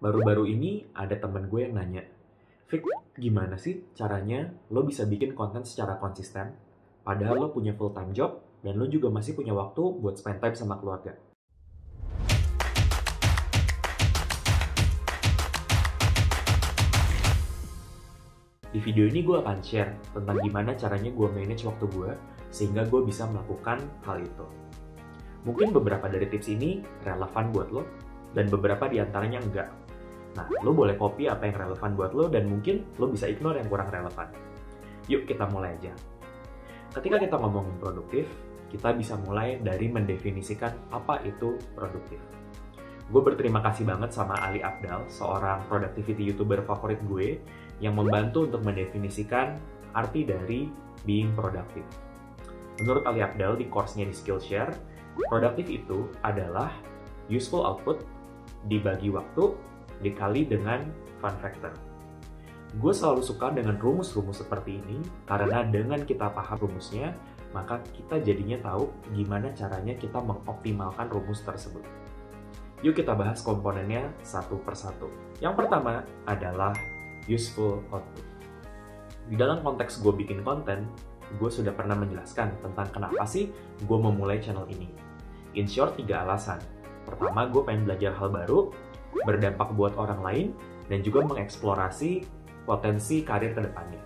Baru-baru ini ada temen gue yang nanya, Fik, gimana sih caranya lo bisa bikin konten secara konsisten? Padahal lo punya full-time job, dan lo juga masih punya waktu buat spend time sama keluarga. Di video ini gue akan share tentang gimana caranya gue manage waktu gue, sehingga gue bisa melakukan hal itu. Mungkin beberapa dari tips ini relevan buat lo, dan beberapa diantaranya enggak. Nah, lo boleh copy apa yang relevan buat lo, dan mungkin lo bisa ignore yang kurang relevan. Yuk kita mulai aja. Ketika kita ngomongin produktif, kita bisa mulai dari mendefinisikan apa itu produktif. Gue berterima kasih banget sama Ali Abdal, seorang productivity YouTuber favorit gue, yang membantu untuk mendefinisikan arti dari being productive. Menurut Ali Abdal di course-nya di Skillshare, produktif itu adalah useful output dibagi waktu dikali dengan fun factor. Gue selalu suka dengan rumus-rumus seperti ini karena dengan kita paham rumusnya, maka kita jadinya tahu gimana caranya kita mengoptimalkan rumus tersebut. Yuk kita bahas komponennya satu persatu. Yang pertama adalah useful output. Di dalam konteks gue bikin konten, gue sudah pernah menjelaskan tentang kenapa sih gue memulai channel ini. In short, 3 alasan. Pertama, gue pengen belajar hal baru, berdampak buat orang lain, dan juga mengeksplorasi potensi karir ke depannya.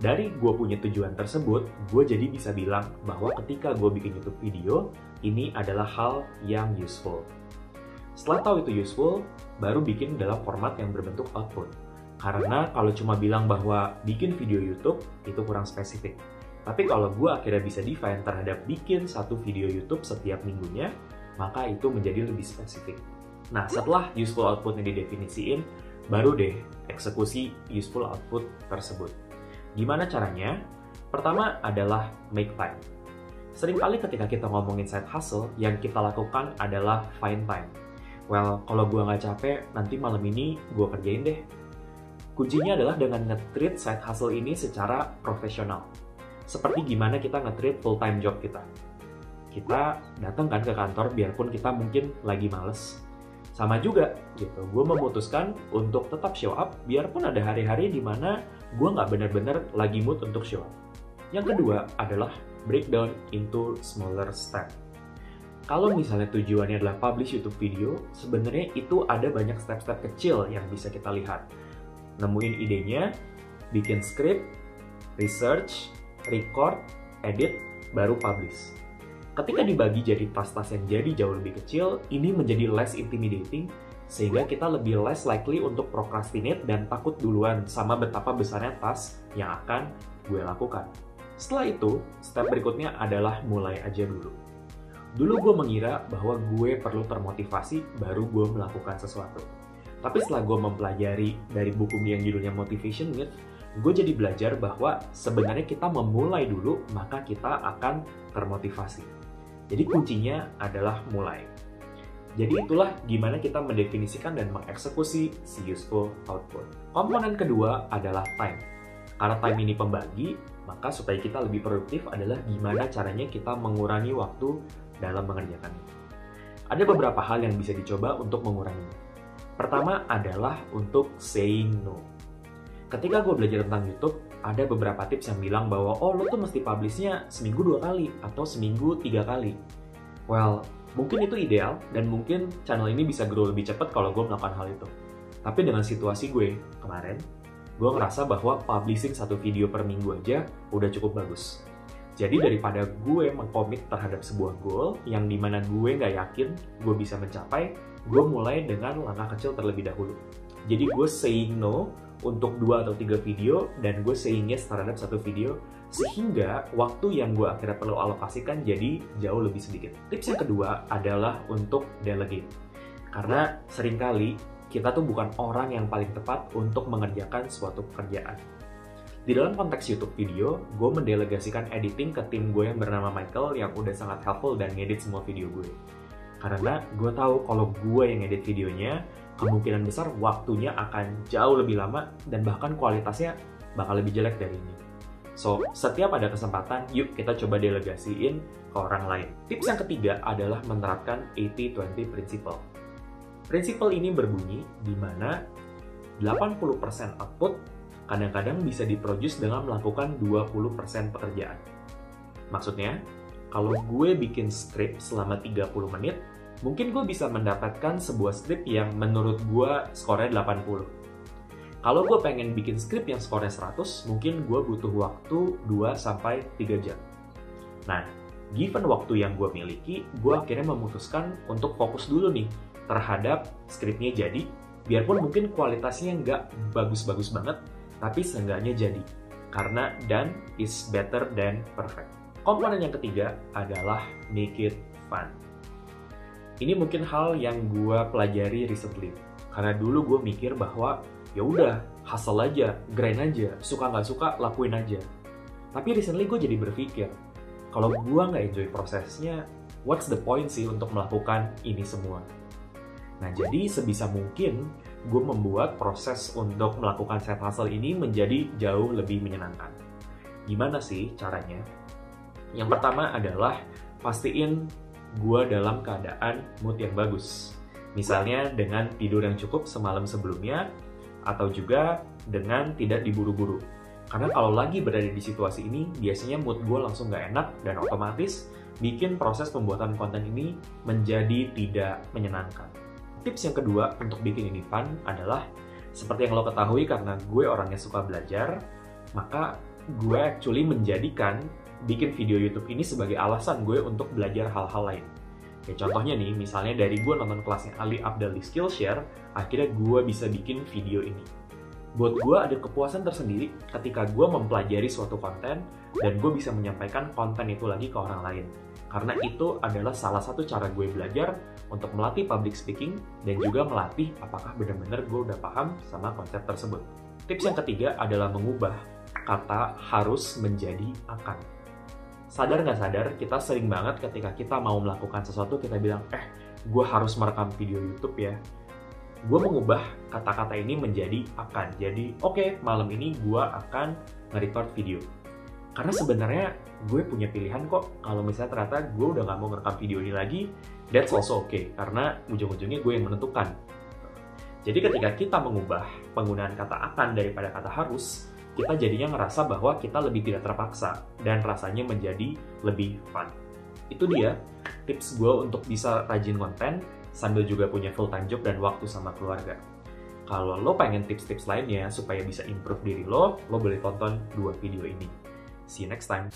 Dari gue punya tujuan tersebut, gue jadi bisa bilang bahwa ketika gue bikin YouTube video, ini adalah hal yang useful. Setelah tahu itu useful, baru bikin dalam format yang berbentuk output. Karena kalau cuma bilang bahwa bikin video YouTube, itu kurang spesifik. Tapi kalau gue akhirnya bisa define terhadap bikin satu video YouTube setiap minggunya, maka itu menjadi lebih spesifik. Nah, setelah useful output-nya didefinisiin, baru deh eksekusi useful output tersebut. Gimana caranya? Pertama adalah make time. Seringkali ketika kita ngomongin side hustle, yang kita lakukan adalah find time. Well, kalau gue nggak capek, nanti malam ini gue kerjain deh. Kuncinya adalah dengan nge-treat side hustle ini secara profesional. Seperti gimana kita nge-treat full-time job kita. Kita datang kan ke kantor biarpun kita mungkin lagi males. Sama juga gitu, gue memutuskan untuk tetap show up biarpun ada hari-hari di mana gue nggak benar-benar lagi mood untuk show up. Yang kedua adalah breakdown into smaller step. Kalau misalnya tujuannya adalah publish YouTube video, sebenarnya itu ada banyak step-step kecil yang bisa kita lihat. Nemuin idenya, bikin script, research, record, edit, baru publish. Ketika dibagi jadi tas-tas yang jadi jauh lebih kecil, ini menjadi less intimidating, sehingga kita lebih less likely untuk procrastinate dan takut duluan sama betapa besarnya tas yang akan gue lakukan. Setelah itu, step berikutnya adalah mulai aja dulu. Dulu gue mengira bahwa gue perlu termotivasi baru gue melakukan sesuatu. Tapi setelah gue mempelajari dari buku yang judulnya Motivation Myth, gue jadi belajar bahwa sebenarnya kita memulai dulu, maka kita akan termotivasi. Jadi kuncinya adalah mulai. Jadi itulah gimana kita mendefinisikan dan mengeksekusi si useful output. Komponen kedua adalah time. Karena time ini pembagi, maka supaya kita lebih produktif adalah gimana caranya kita mengurangi waktu dalam mengerjakannya. Ada beberapa hal yang bisa dicoba untuk menguranginya. Pertama adalah untuk saying no. Ketika gue belajar tentang YouTube, ada beberapa tips yang bilang bahwa lo tuh mesti publish-nya seminggu 2 kali atau seminggu 3 kali. Well, mungkin itu ideal dan mungkin channel ini bisa grow lebih cepat kalau gue melakukan hal itu. Tapi dengan situasi gue kemarin, gue ngerasa bahwa publishing satu video per minggu aja udah cukup bagus. Jadi daripada gue mengkomit terhadap sebuah goal yang dimana gue nggak yakin gue bisa mencapai, gue mulai dengan langkah kecil terlebih dahulu. Jadi gue saying no untuk 2 atau 3 video dan gue saying yes terhadap satu video sehingga waktu yang gue akhirnya perlu alokasikan jadi jauh lebih sedikit. Tips yang kedua adalah untuk delegate. Karena seringkali kita tuh bukan orang yang paling tepat untuk mengerjakan suatu pekerjaan. Di dalam konteks YouTube video, gue mendelegasikan editing ke tim gue yang bernama Michael yang udah sangat helpful dan ngedit semua video gue. Karena gue tahu kalau gue yang edit videonya, kemungkinan besar waktunya akan jauh lebih lama dan bahkan kualitasnya bakal lebih jelek dari ini. So, setiap ada kesempatan, yuk kita coba delegasiin ke orang lain. Tips yang ketiga adalah menerapkan 80-20 principle. Prinsipal ini berbunyi di mana 80% output kadang-kadang bisa diproduce dengan melakukan 20% pekerjaan. Maksudnya, kalau gue bikin script selama 30 menit, mungkin gue bisa mendapatkan sebuah script yang menurut gue skornya 80. Kalau gue pengen bikin script yang skornya 100, mungkin gue butuh waktu 2-3 jam. Nah, given waktu yang gue miliki, gue akhirnya memutuskan untuk fokus dulu nih terhadap skripnya jadi, biarpun mungkin kualitasnya nggak bagus-bagus banget, tapi seenggaknya jadi. Karena done is better than perfect. Komponen yang ketiga adalah make it fun. Ini mungkin hal yang gue pelajari recently. Karena dulu gue mikir bahwa ya udah, hustle aja, grind aja, suka nggak suka lakuin aja. Tapi recently gue jadi berpikir, kalau gue nggak enjoy prosesnya, what's the point sih untuk melakukan ini semua? Nah, jadi sebisa mungkin gue membuat proses untuk melakukan side hustle ini menjadi jauh lebih menyenangkan. Gimana sih caranya? Yang pertama adalah pastiin gue dalam keadaan mood yang bagus. Misalnya dengan tidur yang cukup semalam sebelumnya, atau juga dengan tidak diburu-buru. Karena kalau lagi berada di situasi ini, biasanya mood gue langsung gak enak dan otomatis bikin proses pembuatan konten ini menjadi tidak menyenangkan. Tips yang kedua untuk bikin ini fun adalah, seperti yang lo ketahui karena gue orangnya suka belajar, maka gue actually menjadikan bikin video YouTube ini sebagai alasan gue untuk belajar hal-hal lain. Ya, contohnya nih, misalnya dari gue nonton kelasnya Ali Abdal di Skillshare, akhirnya gue bisa bikin video ini. Buat gue ada kepuasan tersendiri ketika gue mempelajari suatu konten dan gue bisa menyampaikan konten itu lagi ke orang lain. Karena itu adalah salah satu cara gue belajar untuk melatih public speaking dan juga melatih apakah benar-benar gue udah paham sama konsep tersebut. Tips yang ketiga adalah mengubah kata harus menjadi akan. Sadar nggak sadar, kita sering banget ketika kita mau melakukan sesuatu, kita bilang, gue harus merekam video YouTube ya. Gue mengubah kata-kata ini menjadi akan. Jadi, oke, malam ini gue akan nge-record video. Karena sebenarnya gue punya pilihan kok, kalau misalnya ternyata gue udah gak mau ngerekam video ini lagi, that's also okay, karena ujung-ujungnya gue yang menentukan. Jadi ketika kita mengubah penggunaan kata akan daripada kata harus, kita jadinya ngerasa bahwa kita lebih tidak terpaksa, dan rasanya menjadi lebih fun. Itu dia tips gue untuk bisa rajin konten, sambil juga punya full-time job dan waktu sama keluarga. Kalau lo pengen tips-tips lainnya supaya bisa improve diri lo boleh tonton 2 video ini. See you next time!